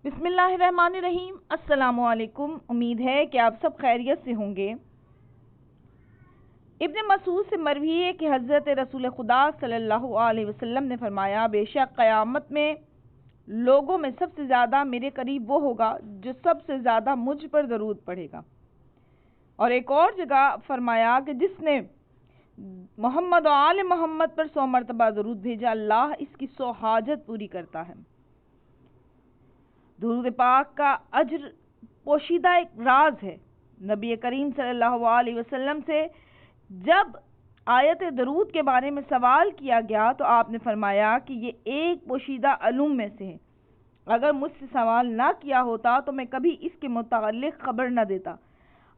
बिस्मिल्लाहिर्रहमानिर्रहीम। अस्सलामुअलैकुम। उम्मीद है कि आप सब खैरियत से होंगे। इब्न मसूद से मरवी है कि हज़रत रसूल खुदा सल्लल्लाहु अलैहि वसल्लम ने फरमाया, बेशक क़यामत में लोगों में सबसे ज़्यादा मेरे करीब वो होगा जो सबसे ज़्यादा मुझ पर दरूद पढ़ेगा। और एक और जगह फरमाया कि जिसने मोहम्मद और आले मोहम्मद पर 100 मरतबा दरूद भेजा, अल्लाह इसकी 100 हाजत पूरी करता है। दुरूद पाक का अज्र पोशीदा एक राज है। नबी करीम सल्लल्लाहु अलैहि वसल्लम से जब आयत दरूद के बारे में सवाल किया गया तो आपने फरमाया कि ये एक पोशीदा अलूम में से है। अगर मुझसे सवाल ना किया होता तो मैं कभी इसके मुतालिक खबर न देता।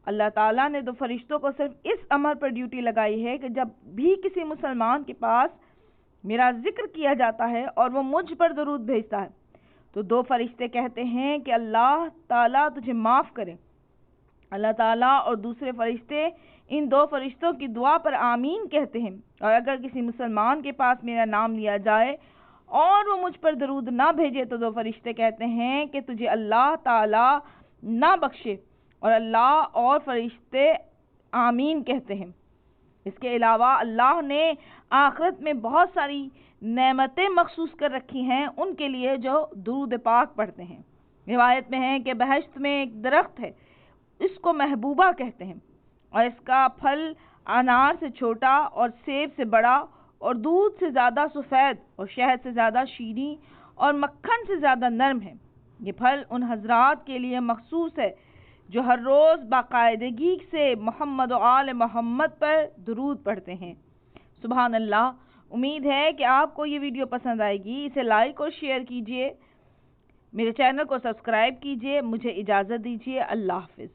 अल्लाह ताला ने 2 फरिश्तों को सिर्फ इस अमर पर ड्यूटी लगाई है कि जब भी किसी मुसलमान के पास मेरा जिक्र किया जाता है और वो मुझ पर दरूद भेजता है तो 2 फरिश्ते कहते हैं कि अल्लाह ताला तुझे माफ़ करे। अल्लाह ताला और दूसरे फरिश्ते इन 2 फरिश्तों की दुआ पर आमीन कहते हैं। और अगर किसी मुसलमान के पास मेरा नाम लिया जाए और वो मुझ पर दरूद ना भेजे तो 2 फरिश्ते कहते हैं कि तुझे अल्लाह ताला ना बख्शे, और अल्लाह और फरिश्ते आमीन कहते हैं। इसके अलावा अल्लाह ने आखिरत में बहुत सारी नेमतें मखसूस कर रखी हैं उनके लिए जो दुरूद पाक पढ़ते हैं। रिवायत में है कि बहश्त में एक दरख्त है, इसको महबूबा कहते हैं, और इसका फल अनार से छोटा और सेब से बड़ा और दूध से ज़्यादा सफ़ेद और शहद से ज़्यादा शीनी और मक्खन से ज़्यादा नरम है। ये फल उन हजरात के लिए मखसूस है जो हर रोज़ बाकायदगी से मोहम्मद और आले मोहम्मद पर दुरूद पढ़ते हैं। सुभान अल्लाह। उम्मीद है कि आपको ये वीडियो पसंद आएगी। इसे लाइक और शेयर कीजिए, मेरे चैनल को सब्सक्राइब कीजिए। मुझे इजाज़त दीजिए। अल्लाह हाफ़िज़।